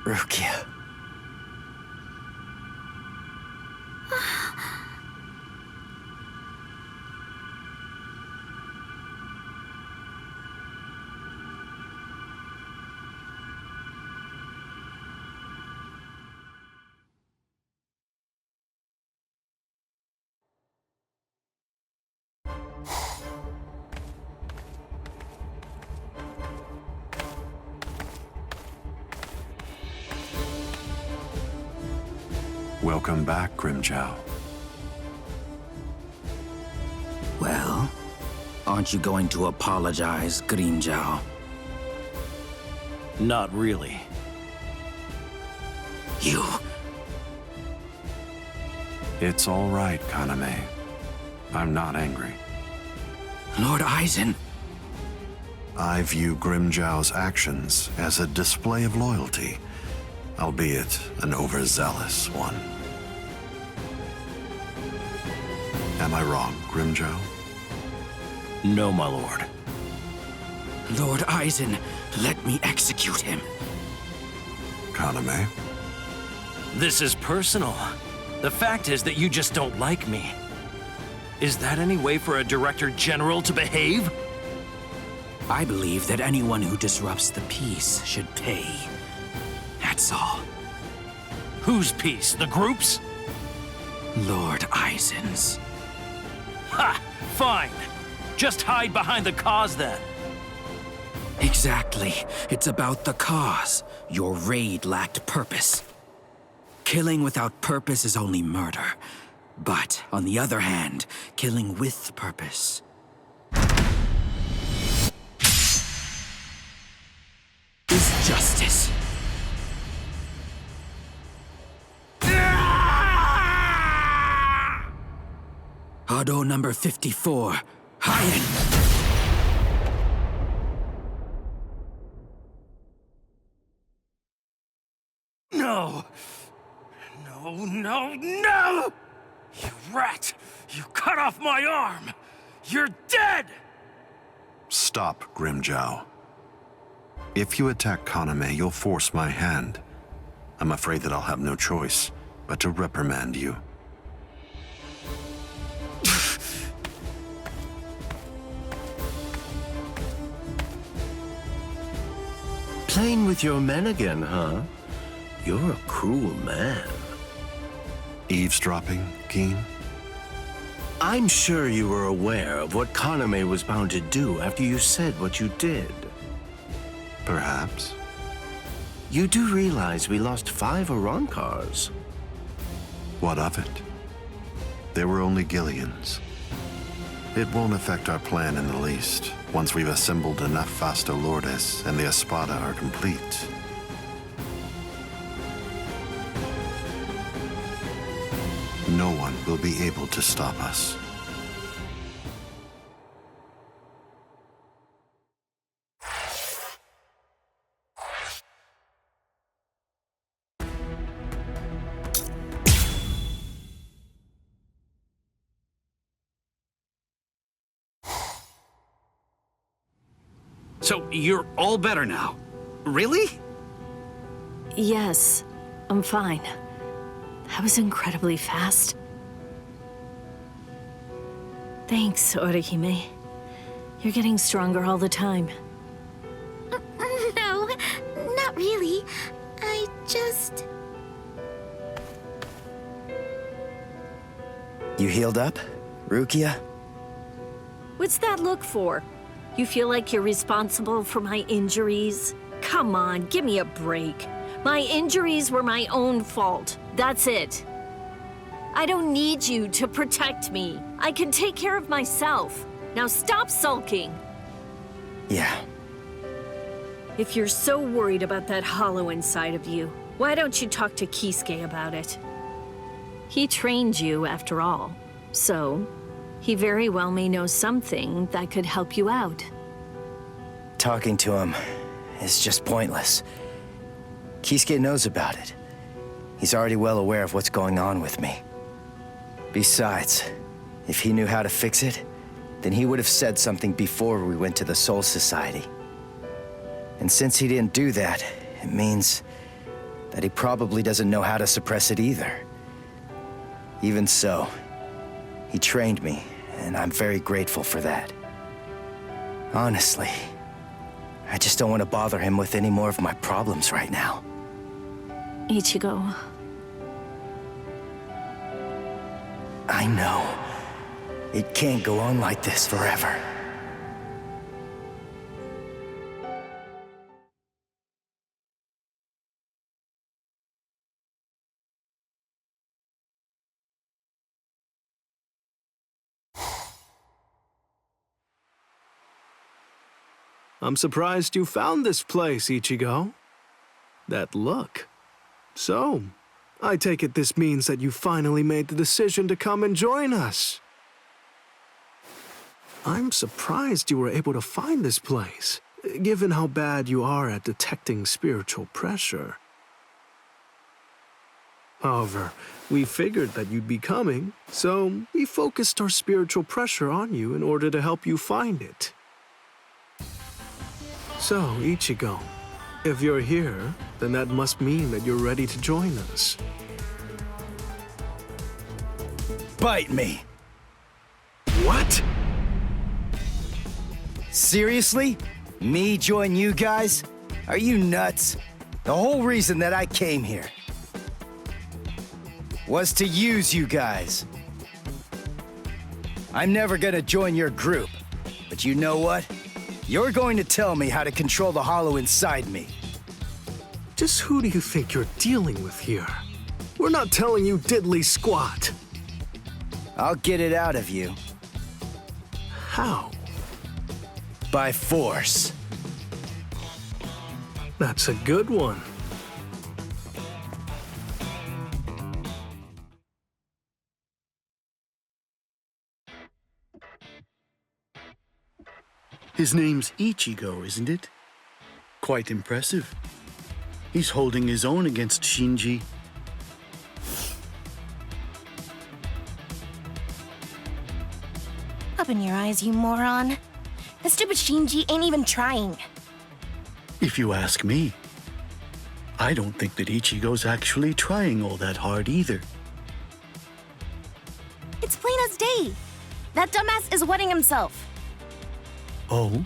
Rukia. Welcome back, Grimjow. Well, aren't you going to apologize, Grimjow? Not really. You... It's all right, Kaname. I'm not angry. Lord Aizen. I view Grimjow's actions as a display of loyalty, albeit an overzealous one. Am I wrong, Grimjow? No, my lord. Lord Aizen, let me execute him. Kaname? This is personal. The fact is that you just don't like me. Is that any way for a Director General to behave? I believe that anyone who disrupts the peace should pay. That's all. Whose peace? The group's? Lord Aizen's. Ha! Fine. Just hide behind the cause then. Exactly. It's about the cause. Your raid lacked purpose. Killing without purpose is only murder. But, on the other hand, killing with purpose is justice. Hado number 54, Hien. No! No, no, no! You rat! You cut off my arm! You're dead! Stop, Grimjow. If you attack Kaname, you'll force my hand. I'm afraid that I'll have no choice but to reprimand you. Playing with your men again, huh? You're a cruel man. Eavesdropping, Keen? I'm sure you were aware of what Kaname was bound to do after you said what you did. Perhaps. You do realize we lost 5 Arankars. What of it? There were only Gillians. It won't affect our plan in the least, once we've assembled enough Fasto Lordes and the Espada are complete. No one will be able to stop us. So you're all better now? Really? Yes, I'm fine. That was incredibly fast. Thanks, Orihime. You're getting stronger all the time. No, not really. I just... You healed up, Rukia? What's that look for? You feel like you're responsible for my injuries? Come on, give me a break. My injuries were my own fault. That's it. I don't need you to protect me. I can take care of myself. Now stop sulking. Yeah. If you're so worried about that hollow inside of you, why don't you talk to Kisuke about it? He trained you, after all. So, he very well may know something that could help you out. Talking to him is just pointless. Kisuke knows about it. He's already well aware of what's going on with me. Besides, if he knew how to fix it, then he would have said something before we went to the Soul Society. And since he didn't do that, it means that he probably doesn't know how to suppress it either. Even so, he trained me, and I'm very grateful for that. Honestly, I just don't want to bother him with any more of my problems right now. Ichigo, I know. It can't go on like this forever. I'm surprised you found this place, Ichigo. That look. So, I take it this means that you finally made the decision to come and join us. I'm surprised you were able to find this place, given how bad you are at detecting spiritual pressure. However, we figured that you'd be coming, so we focused our spiritual pressure on you in order to help you find it. So, Ichigo, if you're here, then that must mean that you're ready to join us. Bite me! What? Seriously? Me join you guys? Are you nuts? The whole reason that I came here was to use you guys. I'm never gonna join your group, but you know what? You're going to tell me how to control the hollow inside me. Just who do you think you're dealing with here? We're not telling you diddly squat. I'll get it out of you. How? By force. That's a good one. His name's Ichigo, isn't it? Quite impressive. He's holding his own against Shinji. Open your eyes, you moron. The stupid Shinji ain't even trying. If you ask me, I don't think that Ichigo's actually trying all that hard either. It's plain as day. That dumbass is wetting himself. Oh?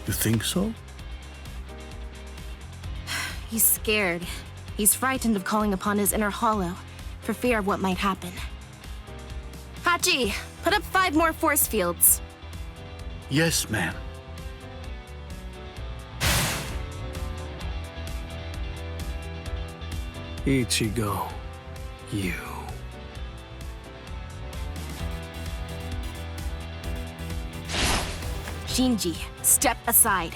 You think so? He's scared. He's frightened of calling upon his inner hollow, for fear of what might happen. Hachi, put up 5 more force fields. Yes, ma'am. Ichigo, you. Shinji, step aside.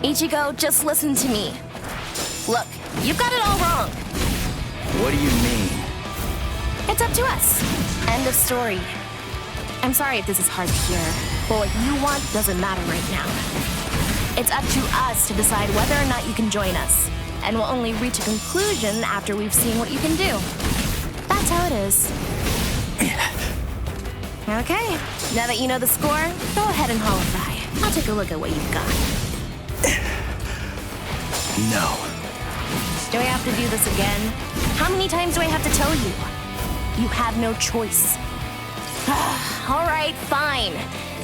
Ichigo, just listen to me. Look, you've got it all wrong. What do you mean? It's up to us. End of story. I'm sorry if this is hard to hear, but what you want doesn't matter right now. It's up to us to decide whether or not you can join us, and we'll only reach a conclusion after we've seen what you can do. That's how it is. Okay, now that you know the score, go ahead and holify. I'll take a look at what you've got. No. Do I have to do this again? How many times do I have to tell you? You have no choice. All right, fine.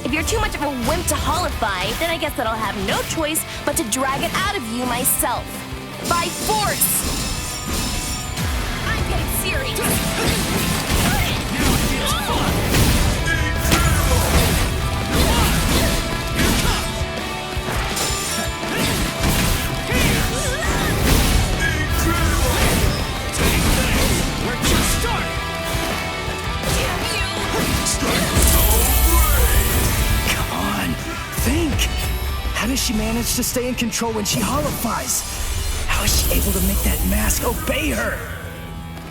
If you're too much of a wimp to holify, then I guess that I'll have no choice but to drag it out of you myself. By force! I'm getting serious. How does she manage to stay in control when she holifies? How is she able to make that mask obey her?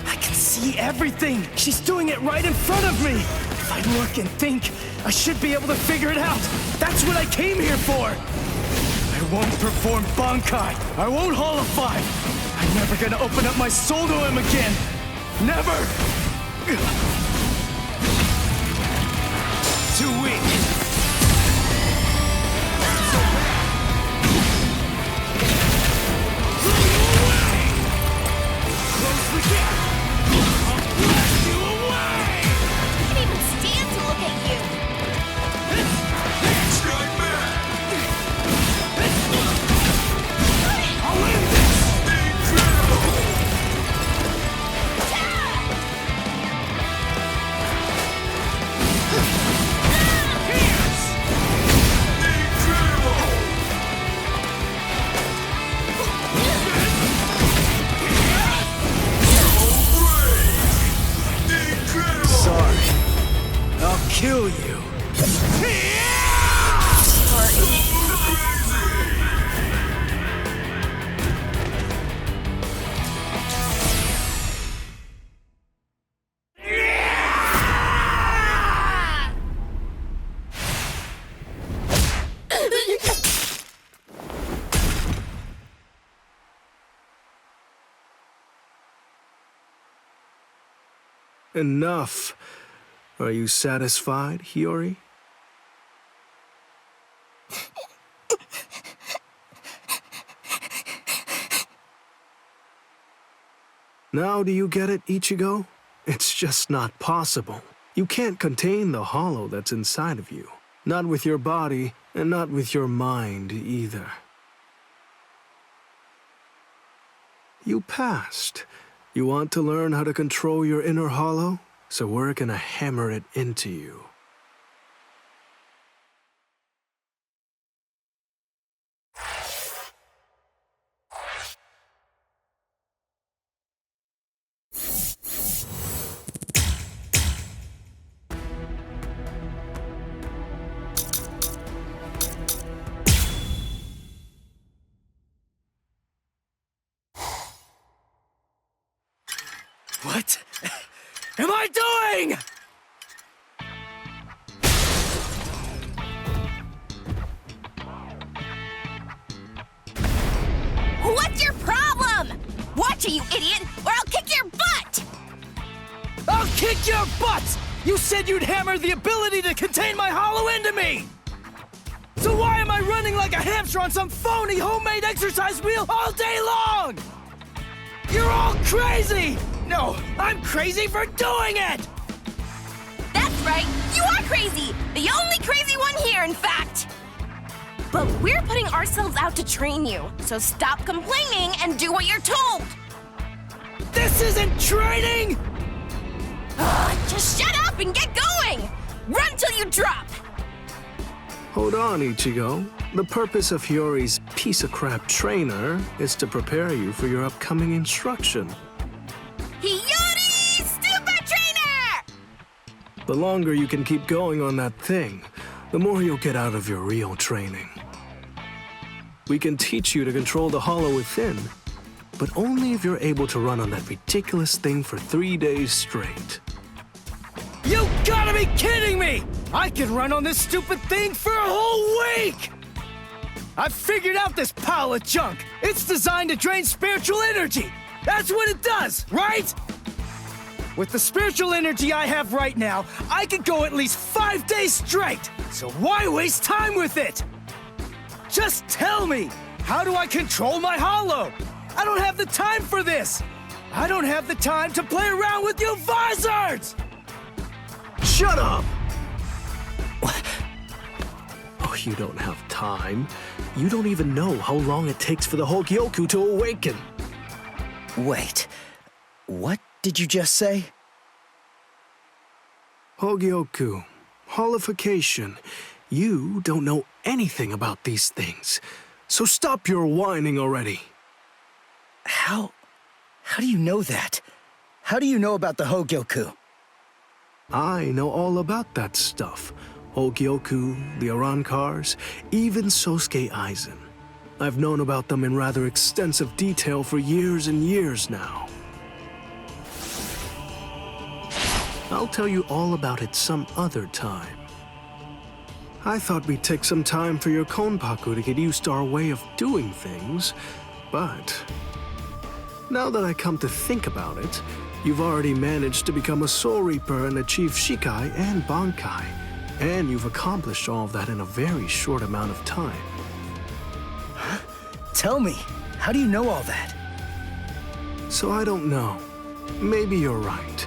I can see everything. She's doing it right in front of me. If I look and think, I should be able to figure it out. That's what I came here for. I won't perform Bankai. I won't holofy. I'm never gonna open up my soul to him again. Never! Too weak. Kill you. Enough. Are you satisfied, Hiyori? Now do you get it, Ichigo? It's just not possible. You can't contain the hollow that's inside of you. Not with your body, and not with your mind either. You passed. You want to learn how to control your inner hollow? So we're gonna hammer it into you. What am I doing? What's your problem? Watch it, you idiot, or I'll kick your butt! I'll kick your butts! You said you'd hammer the ability to contain my hollow into me! So why am I running like a hamster on some phony homemade exercise wheel all day long? You're all crazy! No, I'm crazy for doing it! That's right, you are crazy! The only crazy one here, in fact! But we're putting ourselves out to train you, so stop complaining and do what you're told! This isn't training! Just shut up and get going! Run till you drop! Hold on, Ichigo. The purpose of Hiyori's piece of crap trainer is to prepare you for your upcoming instruction. Hiyori, stupid trainer! The longer you can keep going on that thing, the more you'll get out of your real training. We can teach you to control the hollow within, but only if you're able to run on that ridiculous thing for 3 days straight. You gotta be kidding me! I can run on this stupid thing for a whole week! I've figured out this pile of junk. It's designed to drain spiritual energy. That's what it does, right? With the spiritual energy I have right now, I could go at least 5 days straight. So why waste time with it? Just tell me, how do I control my hollow? I don't have the time for this. I don't have the time to play around with you visors! Shut up! Oh, you don't have time. You don't even know how long it takes for the Hogyoku to awaken. Wait, what did you just say? Hogyoku, holification. You don't know anything about these things, so stop your whining already. How do you know that? How do you know about the Hogyoku? I know all about that stuff. Hogyoku, the Arankars, even Sosuke Aizen. I've known about them in rather extensive detail for years and years now. I'll tell you all about it some other time. I thought we'd take some time for your Konpaku to get used to our way of doing things, but now that I come to think about it, you've already managed to become a Soul Reaper and achieve Shikai and Bankai, and you've accomplished all of that in a very short amount of time. Tell me, how do you know all that? So I don't know. Maybe you're right.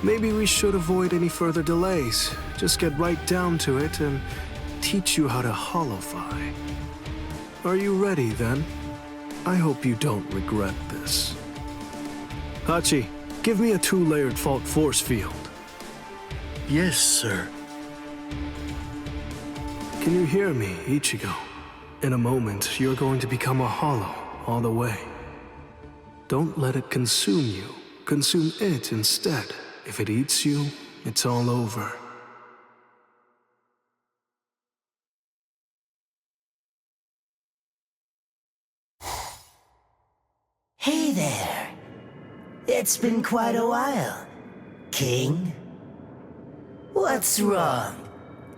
Maybe we should avoid any further delays. Just get right down to it and teach you how to holofy. Are you ready then? I hope you don't regret this. Hachi, give me a 2-layered fault force field. Yes, sir. Can you hear me, Ichigo? In a moment, you're going to become a hollow all the way. Don't let it consume you. Consume it instead. If it eats you, it's all over. Hey there. It's been quite a while, King. What's wrong?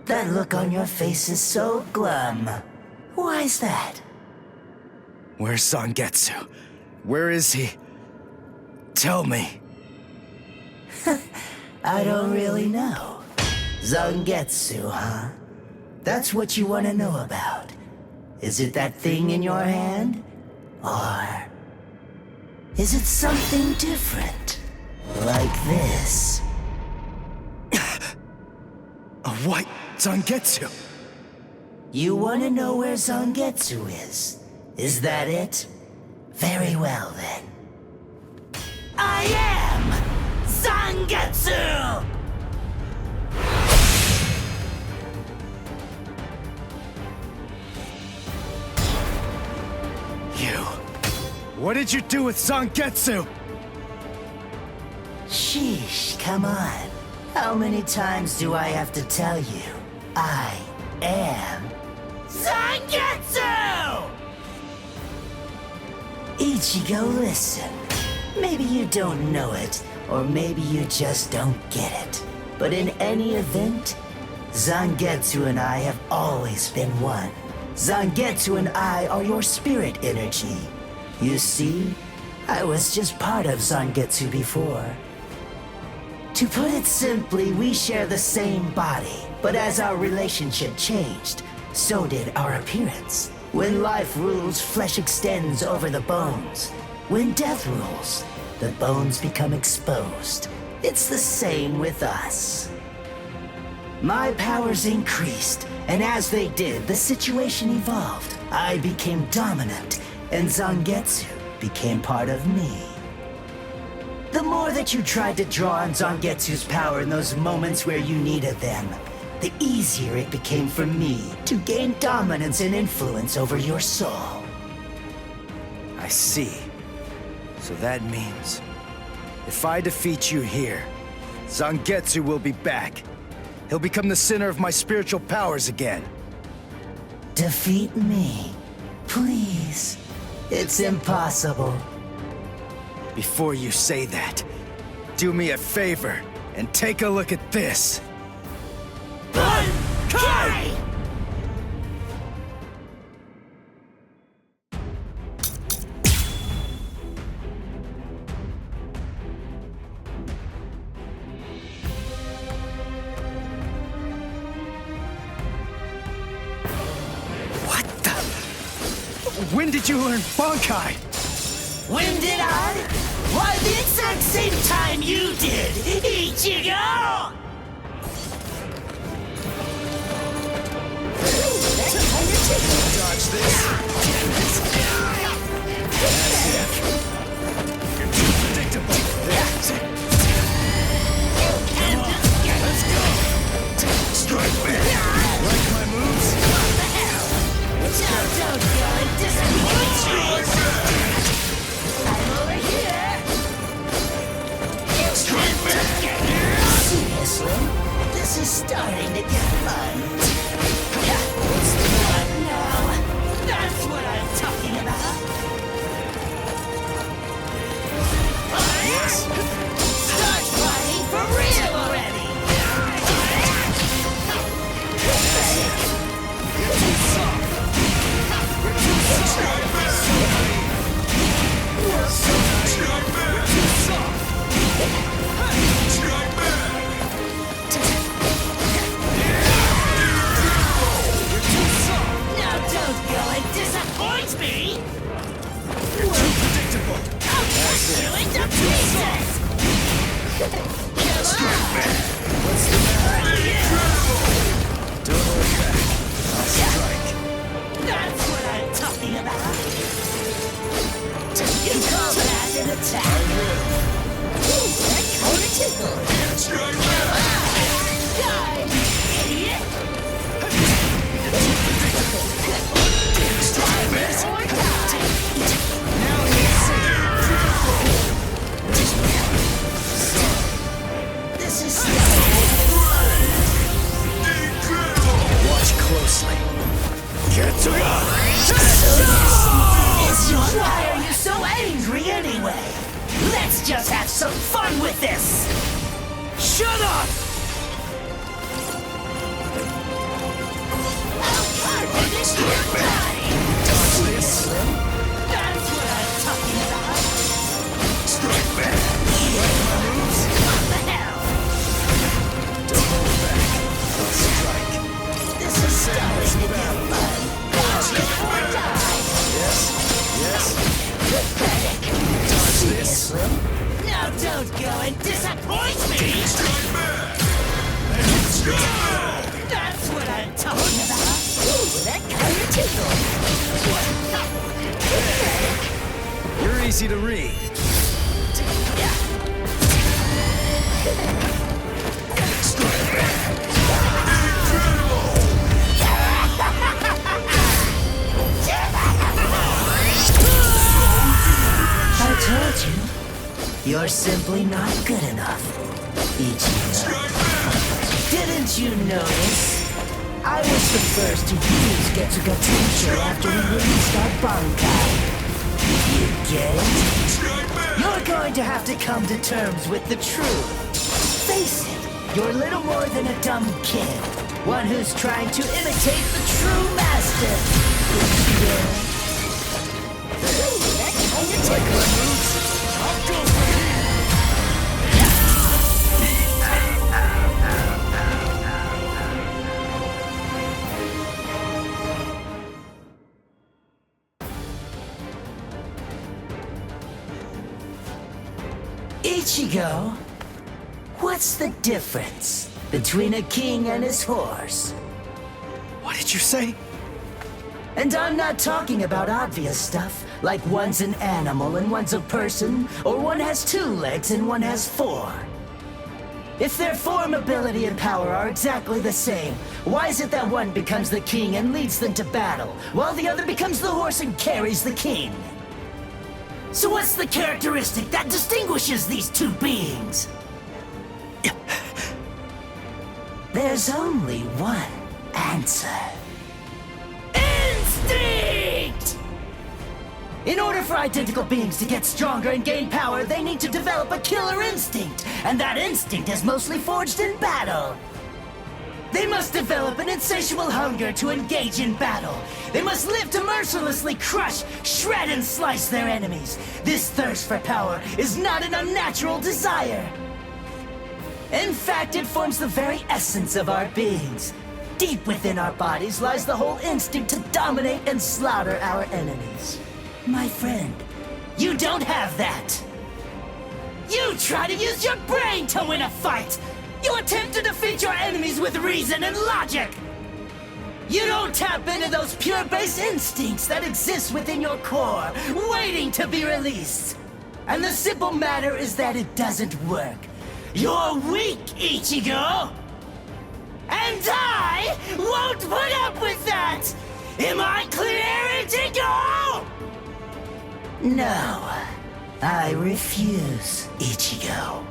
That look on your face is so glum. Why's that? Where's Zangetsu? Where is he? Tell me. I don't really know. Zangetsu, huh? That's what you want to know about. Is it that thing in your hand? Or is it something different? Like this? A white Zangetsu. You want to know where Zangetsu is? Is that it? Very well then. I am Zangetsu! You. What did you do with Zangetsu? Sheesh, come on. How many times do I have to tell you? I am Zangetsu! Ichigo, listen. Maybe you don't know it, or maybe you just don't get it. But in any event, Zangetsu and I have always been one. Zangetsu and I are your spirit energy. You see, I was just part of Zangetsu before. To put it simply, we share the same body, but as our relationship changed, so did our appearance. When life rules, flesh extends over the bones. When death rules, the bones become exposed. It's the same with us. My powers increased, and as they did, the situation evolved. I became dominant, and Zangetsu became part of me. The more that you tried to draw on Zangetsu's power in those moments where you needed them, the easier it became for me to gain dominance and influence over your soul. I see. So that means, if I defeat you here, Zangetsu will be back. He'll become the center of my spiritual powers again. Defeat me, please. It's impossible. Before you say that, do me a favor and take a look at this. Bankai! What the? When did you learn Bankai? When did I? Why, the exact same time you did, Ichigo! Dodge this. You're too predictable. Let's go. Strike back. Like my moves? What the hell? Don't go and disappoint me! I'm over here! Strike back! Seriously? This is starting to get fun. It's the one now. That's what I'm talking about. Yes? Start fighting for real already! some fun with this! Shut up! That's what I'm talking about! Strike back! What the hell? Don't hold back. I'll strike. This is starting to get fun. Or die! Yes, yes. Pathetic! Dodge See this. ya, Slim? Now don't go and disappoint me! Strike back! That's what I'm talking about! Ooh, that kind of tickled! You're easy to read. I told you, you're simply not good enough, Ichigo. Didn't you notice? I was the first to use Getsuga Tincture after we released our Bankai. You get it? You're going to have to come to terms with the truth. Face it, you're little more than a dumb kid. One who's trying to imitate the true master. Ichigo. Ooh, that kinda tickles. I'll go from here! Ichigo, what's the difference between a king and his horse? What did you say? And I'm not talking about obvious stuff, like one's an animal and one's a person, or one has 2 legs and one has 4. If their form, ability, and power are exactly the same, why is it that one becomes the king and leads them to battle, while the other becomes the horse and carries the king? So what's the characteristic that distinguishes these 2 beings? There's only one answer. Instinct! In order for identical beings to get stronger and gain power, they need to develop a killer instinct, and that instinct is mostly forged in battle. They must develop an insatiable hunger to engage in battle. They must live to mercilessly crush, shred, and slice their enemies. This thirst for power is not an unnatural desire. In fact, it forms the very essence of our beings. Deep within our bodies lies the whole instinct to dominate and slaughter our enemies. My friend, you don't have that. You try to use your brain to win a fight. You attempt to defeat your enemies with reason and logic. You don't tap into those pure base instincts that exist within your core, waiting to be released. And the simple matter is that it doesn't work. You're weak, Ichigo! And I won't put up with that! Am I clear, Ichigo? No, I refuse, Ichigo.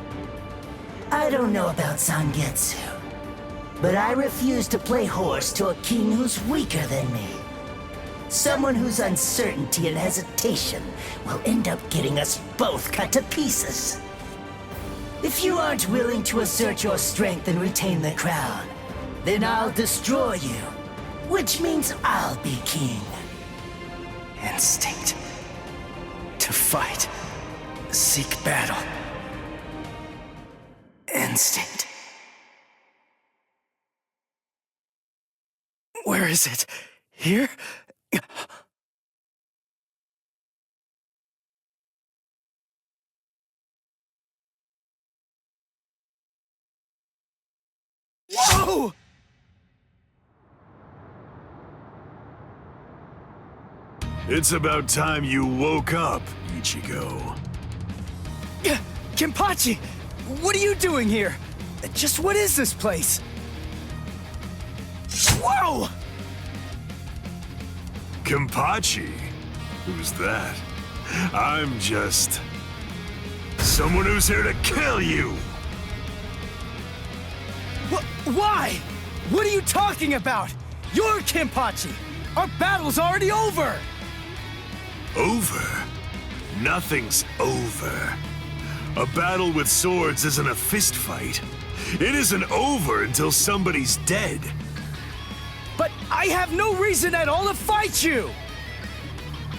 I don't know about Zangetsu, but I refuse to play horse to a king who's weaker than me. Someone whose uncertainty and hesitation will end up getting us both cut to pieces. If you aren't willing to assert your strength and retain the crown, then I'll destroy you, which means I'll be king. Instinct. To fight. Seek battle. Instinct. Where is it? Here? Whoa! It's about time you woke up, Ichigo. Kenpachi! What are you doing here? Just what is this place? Whoa! Kenpachi? Who's that? I'm just... someone who's here to kill you! Why? What are you talking about? You're Kenpachi! Our battle's already over! Over? Nothing's over. A battle with swords isn't a fist fight. It isn't over until somebody's dead. But I have no reason at all to fight you!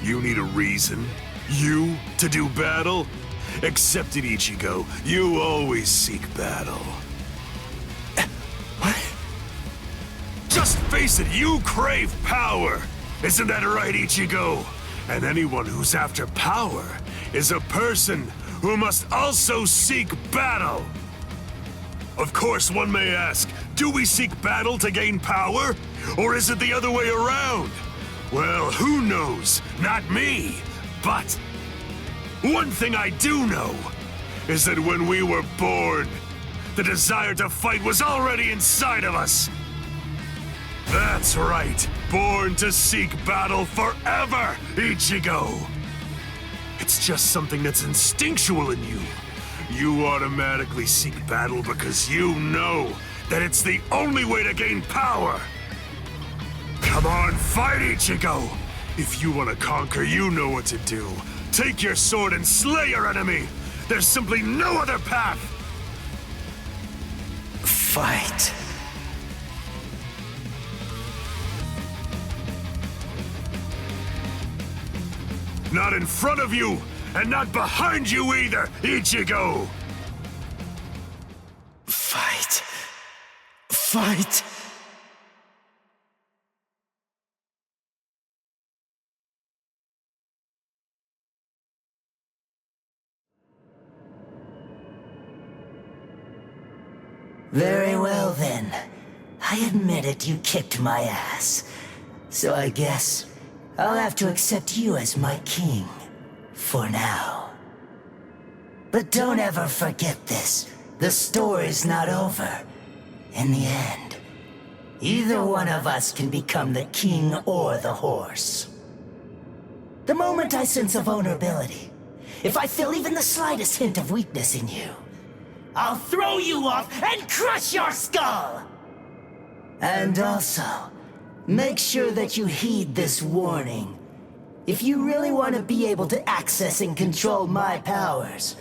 You need a reason? You to do battle? Accept it, Ichigo. You always seek battle. What? Just face it, you crave power! Isn't that right, Ichigo? And anyone who's after power is a person who must also seek battle. Of course, one may ask, do we seek battle to gain power? Or is it the other way around? Well, who knows? Not me. But one thing I do know is that when we were born, the desire to fight was already inside of us. That's right. Born to seek battle forever, Ichigo. It's just something that's instinctual in you. You automatically seek battle because you know that it's the only way to gain power. Come on, fight, Ichigo! If you want to conquer, you know what to do. Take your sword and slay your enemy! There's simply no other path! Fight. Not in front of you, and not behind you either, Ichigo! Fight. Fight. Very well then. I admit it, you kicked my ass. So I guess I'll have to accept you as my king. For now. But don't ever forget this. The story's not over. In the end, either one of us can become the king or the horse. The moment I sense a vulnerability, if I feel even the slightest hint of weakness in you, I'll throw you off and crush your skull! And also, make sure that you heed this warning. If you really want to be able to access and control my powers,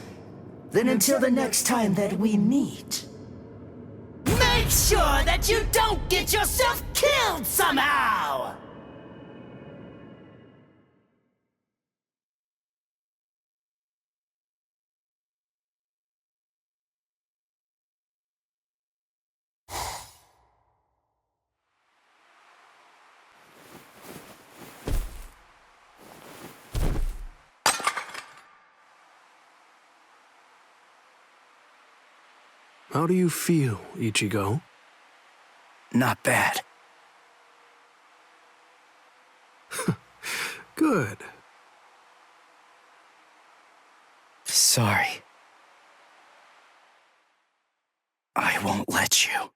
then until the next time that we meet, make sure that you don't get yourself killed somehow! How do you feel, Ichigo? Not bad. Good. Sorry. I won't let you.